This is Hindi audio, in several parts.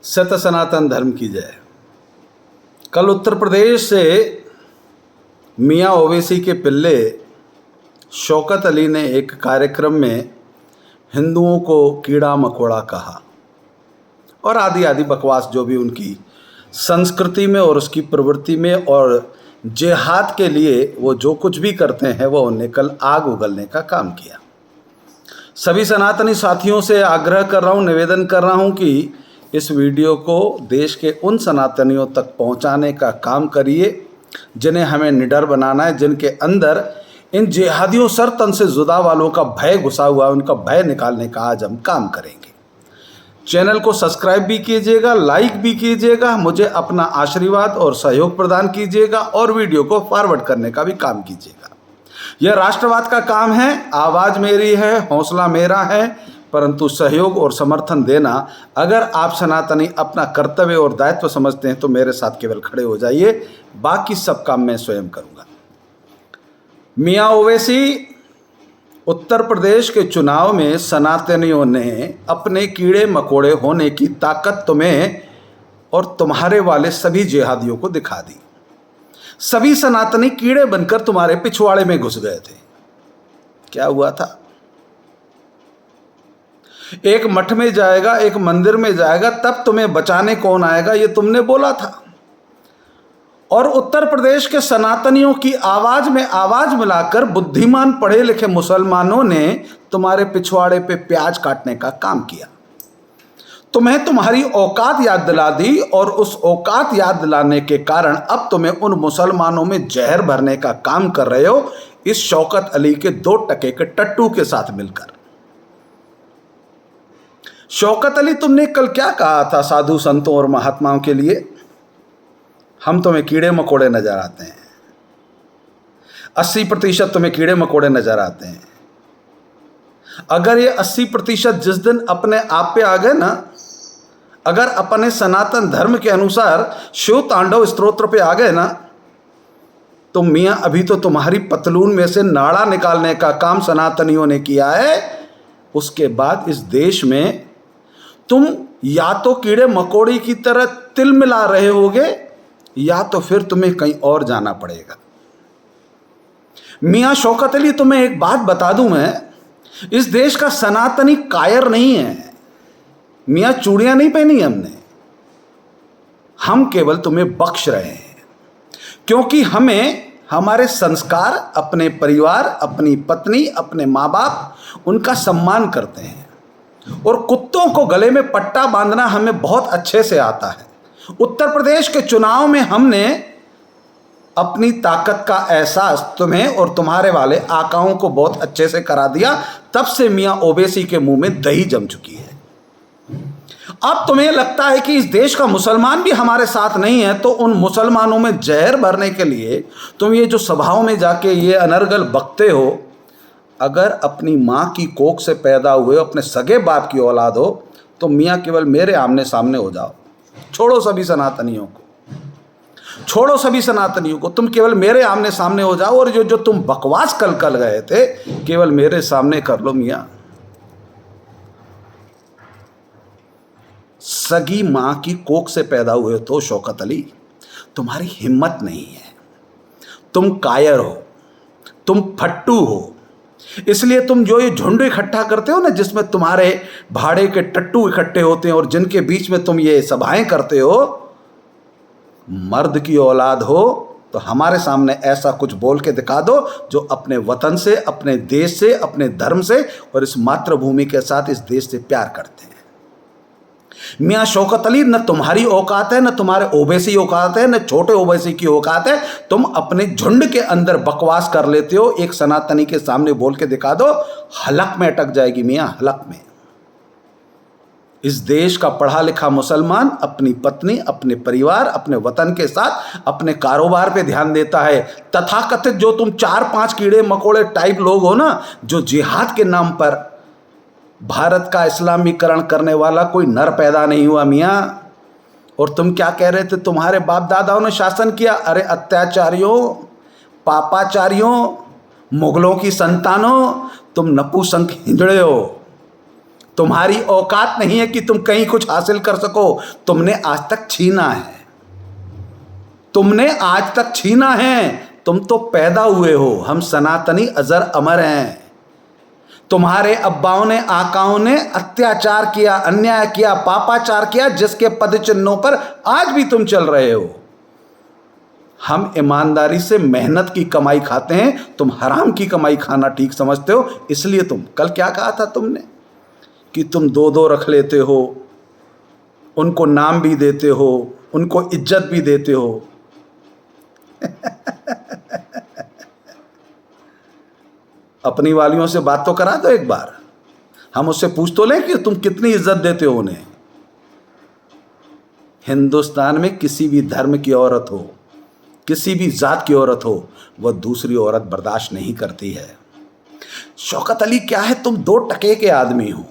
सत सनातन धर्म की जय। कल उत्तर प्रदेश से मियाँ ओवैसी के पिल्ले शौकत अली ने एक कार्यक्रम में हिंदुओं को कीड़ा मकोड़ा कहा और आदि आदि बकवास जो भी उनकी संस्कृति में और उसकी प्रवृत्ति में और जिहाद के लिए वो जो कुछ भी करते हैं वो उन्हें कल आग उगलने का काम किया। सभी सनातनी साथियों से आग्रह कर रहा हूँ, निवेदन कर रहा हूँ कि इस वीडियो को देश के उन सनातनियों तक पहुँचाने का काम करिए जिन्हें हमें निडर बनाना है, जिनके अंदर इन जिहादियों सर तन से जुदा वालों का भय घुसा हुआ है। उनका भय निकालने का आज हम काम करेंगे। चैनल को सब्सक्राइब भी कीजिएगा, लाइक भी कीजिएगा, मुझे अपना आशीर्वाद और सहयोग प्रदान कीजिएगा और वीडियो को फॉरवर्ड करने का भी काम कीजिएगा। यह राष्ट्रवाद का काम है। आवाज़ मेरी है, हौसला मेरा है, परंतु सहयोग और समर्थन देना अगर आप सनातनी अपना कर्तव्य और दायित्व समझते हैं तो मेरे साथ केवल खड़े हो जाइए, बाकी सब काम मैं स्वयं करूँगा। मियाँ ओवैसी, उत्तर प्रदेश के चुनाव में सनातनियों ने अपने कीड़े मकोड़े होने की ताकत तुम्हें और तुम्हारे वाले सभी जिहादियों को दिखा दी। सभी सनातनी कीड़े बनकर तुम्हारे पिछवाड़े में घुस गए थे। क्या हुआ था? एक मठ में जाएगा, एक मंदिर में जाएगा, तब तुम्हें बचाने कौन आएगा, ये तुमने बोला था। और उत्तर प्रदेश के सनातनियों की आवाज में आवाज मिलाकर बुद्धिमान पढ़े लिखे मुसलमानों ने तुम्हारे पिछवाड़े पे प्याज काटने का काम किया। तुम्हें तुम्हारी औकात याद दिला दी और उस औकात याद दिलाने के कारण अब तुम्हें उन मुसलमानों में जहर भरने का काम कर रहे हो, इस शौकत अली के 2 टके के टट्टू के साथ मिलकर। शौकत अली, तुमने कल क्या कहा था साधु संतों और महात्माओं के लिए? हम तुम्हें कीड़े मकोड़े नजर आते हैं। 80% तुम्हें कीड़े मकोड़े नजर आते हैं। अगर ये 80% जिस दिन अपने आप पे आ गए ना, अगर अपने सनातन धर्म के अनुसार शिव तांडव स्तोत्र पे आ गए ना, तो मियाँ अभी तो तुम्हारी पतलून में से नाड़ा निकालने का काम सनातनियों ने किया है। उसके बाद इस देश में तुम या तो कीड़े मकोड़े की तरह तिल मिला रहे होगे या तो फिर तुम्हें कहीं और जाना पड़ेगा। मियाँ शौकत अली, तुम्हें एक बात बता दूं, मैं इस देश का सनातनी कायर नहीं है। मियाँ चूड़ियां नहीं पहनी हमने, हम केवल तुम्हें बख्श रहे हैं क्योंकि हमें हमारे संस्कार, अपने परिवार, अपनी पत्नी, अपने माँ बाप, उनका सम्मान करते हैं और कुत्तों को गले में पट्टा बांधना हमें बहुत अच्छे से आता है। उत्तर प्रदेश के चुनाव में हमने अपनी ताकत का एहसास तुम्हें और तुम्हारे वाले आकाओं को बहुत अच्छे से करा दिया। तब से मियाँ ओवैसी के मुंह में दही जम चुकी है। अब तुम्हें लगता है कि इस देश का मुसलमान भी हमारे साथ नहीं है, तो उन मुसलमानों में जहर भरने के लिए तुम ये जो सभाओं में जाके ये अनर्गल बकते हो। अगर अपनी माँ की कोख से पैदा हुए अपने सगे बाप की औलाद हो तो मियाँ केवल मेरे आमने सामने हो जाओ। छोड़ो सभी सनातनियों को, छोड़ो सभी सनातनियों को, तुम केवल मेरे आमने सामने हो जाओ और जो तुम बकवास कल गए थे केवल मेरे सामने कर लो। मियाँ, सगी माँ की कोख से पैदा हुए तो शौकत अली, तुम्हारी हिम्मत नहीं है। तुम कायर हो, तुम फट्टू हो, इसलिए तुम जो ये झुंड इकट्ठा करते हो ना, जिसमें तुम्हारे भाड़े के टट्टू इकट्ठे होते हैं और जिनके बीच में तुम ये सभाएं करते हो, मर्द की औलाद हो तो हमारे सामने ऐसा कुछ बोल के दिखा दो जो अपने वतन से, अपने देश से, अपने धर्म से और इस मातृभूमि के साथ इस देश से प्यार करते हैं। मियाँ शौकत अली, न तुम्हारी औकात है, न तुम्हारे ओवैसी औकात है, न छोटे ओवैसी की औकात है। तुम अपने झुंड के अंदर बकवास कर लेते हो, एक सनातनी के सामने बोल के दिखा दो, हलक में अटक जाएगी मियाँ, हलक में। इस देश का पढ़ा लिखा मुसलमान अपनी पत्नी, अपने परिवार, अपने वतन के साथ अपने कारोबार पे ध्यान देता है। तथाकथित जो तुम 4-5 कीड़े मकोड़े टाइप लोग हो ना, जो जिहाद के नाम पर भारत का इस्लामीकरण करने वाला कोई नर पैदा नहीं हुआ मियाँ। और तुम क्या कह रहे थे? तुम्हारे बाप दादाओं ने शासन किया। अरे अत्याचारियों, पापाचारियों, मुगलों की संतानों, तुम नपुंसक हिजड़े हो। तुम्हारी औकात नहीं है कि तुम कहीं कुछ हासिल कर सको। तुमने आज तक छीना है, तुमने आज तक छीना है। तुम तो पैदा हुए हो, हम सनातनी अजर अमर हैं। तुम्हारे अब्बाओं ने, आकाओं ने अत्याचार किया, अन्याय किया, पापाचार किया, जिसके पद चिन्हों पर आज भी तुम चल रहे हो। हम ईमानदारी से मेहनत की कमाई खाते हैं, तुम हराम की कमाई खाना ठीक समझते हो। इसलिए तुम कल क्या कहा था तुमने कि तुम दो दो रख लेते हो, उनको नाम भी देते हो, उनको इज्जत भी देते हो। अपनी वालियों से बात तो करा दो एक बार, हम उससे पूछ तो लें कि तुम कितनी इज्जत देते हो उन्हें। हिंदुस्तान में किसी भी धर्म की औरत हो, किसी भी जात की औरत हो, वह दूसरी औरत बर्दाश्त नहीं करती है। शौकत अली क्या है, तुम 2 टके के आदमी हो।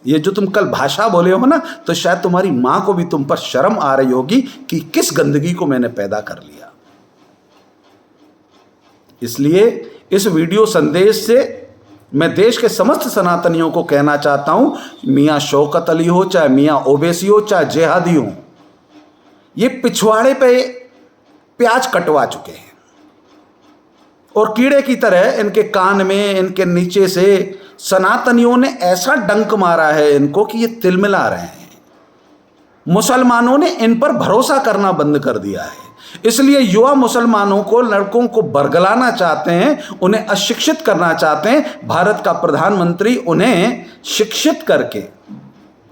ये जो तुम कल भाषा बोले हो ना, तो शायद तुम्हारी मां को भी तुम पर शर्म आ रही होगी कि किस गंदगी को मैंने पैदा कर लिया। इसलिए इस वीडियो संदेश से मैं देश के समस्त सनातनियों को कहना चाहता हूं, मियां शौकत अली हो, चाहे मियां ओवैसी हो, चाहे जिहादी हो, ये पिछवाड़े पे प्याज कटवा चुके हैं और कीड़े की तरह इनके कान में, इनके नीचे से सनातनियों ने ऐसा डंक मारा है इनको कि ये तिलमिला रहे हैं। मुसलमानों ने इन पर भरोसा करना बंद कर दिया है। इसलिए युवा मुसलमानों को, लड़कों को बरगलाना चाहते हैं, उन्हें अशिक्षित करना चाहते हैं। भारत का प्रधानमंत्री उन्हें शिक्षित करके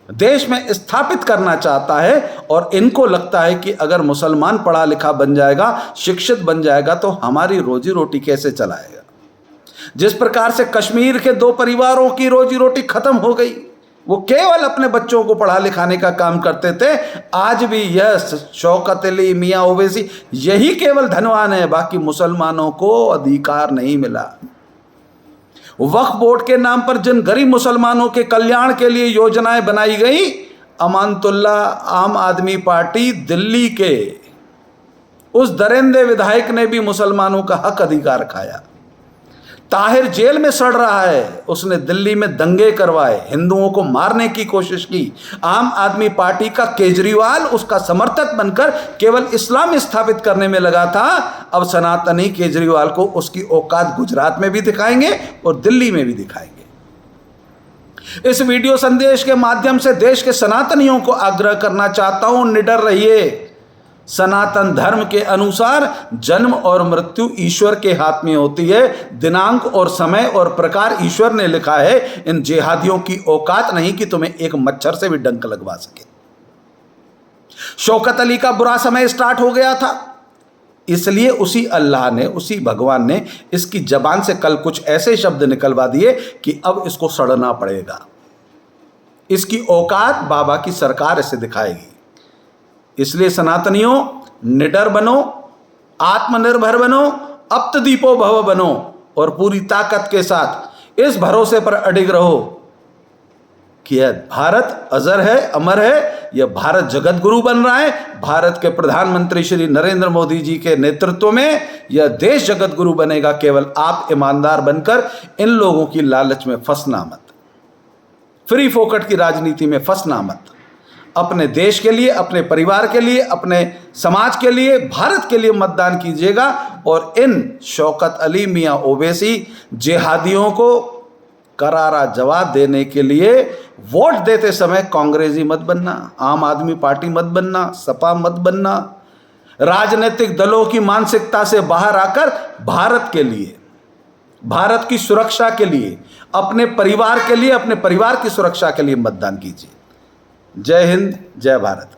देश में स्थापित करना चाहता है और इनको लगता है कि अगर मुसलमान पढ़ा लिखा बन जाएगा, शिक्षित बन जाएगा, तो हमारी रोजी रोटी कैसे चलाएगा। जिस प्रकार से कश्मीर के 2 परिवारों की रोजी रोटी खत्म हो गई, वो केवल अपने बच्चों को पढ़ा लिखाने का काम करते थे, आज भी यह शौकत अली, मियां ओवैसी, यही केवल धनवान है, बाकी मुसलमानों को अधिकार नहीं मिला। वक्फ बोर्ड के नाम पर जिन गरीब मुसलमानों के कल्याण के लिए योजनाएं बनाई गई, अमानतुल्लाह आम आदमी पार्टी दिल्ली के उस दरिंदे विधायक ने भी मुसलमानों का हक अधिकार खाया। ताहिर जेल में सड़ रहा है, उसने दिल्ली में दंगे करवाए, हिंदुओं को मारने की कोशिश की। आम आदमी पार्टी का केजरीवाल उसका समर्थक बनकर केवल इस्लाम स्थापित करने में लगा था। अब सनातनी केजरीवाल को उसकी औकात गुजरात में भी दिखाएंगे और दिल्ली में भी दिखाएंगे। इस वीडियो संदेश के माध्यम से देश के सनातनियों को आग्रह करना चाहता हूं, निडर रहिए। सनातन धर्म के अनुसार जन्म और मृत्यु ईश्वर के हाथ में होती है। दिनांक और समय और प्रकार ईश्वर ने लिखा है। इन जिहादियों की औकात नहीं कि तुम्हें एक मच्छर से भी डंक लगवा सके। शौकत अली का बुरा समय स्टार्ट हो गया था, इसलिए उसी अल्लाह ने, उसी भगवान ने इसकी जबान से कल कुछ ऐसे शब्द निकलवा दिए कि अब इसको सड़ना पड़ेगा। इसकी औकात बाबा की सरकार इसे दिखाएगी। इसलिए सनातनियों, निडर बनो, आत्मनिर्भर बनो, अप्तदीपो भव बनो और पूरी ताकत के साथ इस भरोसे पर अडिग रहो कि यह भारत अजर है, अमर है। यह भारत जगत गुरु बन रहा है। भारत के प्रधानमंत्री श्री नरेंद्र मोदी जी के नेतृत्व में यह देश जगत गुरु बनेगा। केवल आप ईमानदार बनकर इन लोगों की लालच में फंसना मत, फ्री फोकट की राजनीति में फंसना मत। अपने देश के लिए, अपने परिवार के लिए, अपने समाज के लिए, भारत के लिए मतदान कीजिएगा और इन शौकत अली, मियां ओवैसी जिहादियों को करारा जवाब देने के लिए वोट देते समय कांग्रेसी मत बनना, आम आदमी पार्टी मत बनना, सपा मत बनना। राजनीतिक दलों की मानसिकता से बाहर आकर भारत के लिए, भारत की सुरक्षा के लिए, अपने परिवार के लिए, अपने परिवार की सुरक्षा के लिए मतदान कीजिए। जय हिंद, जय भारत।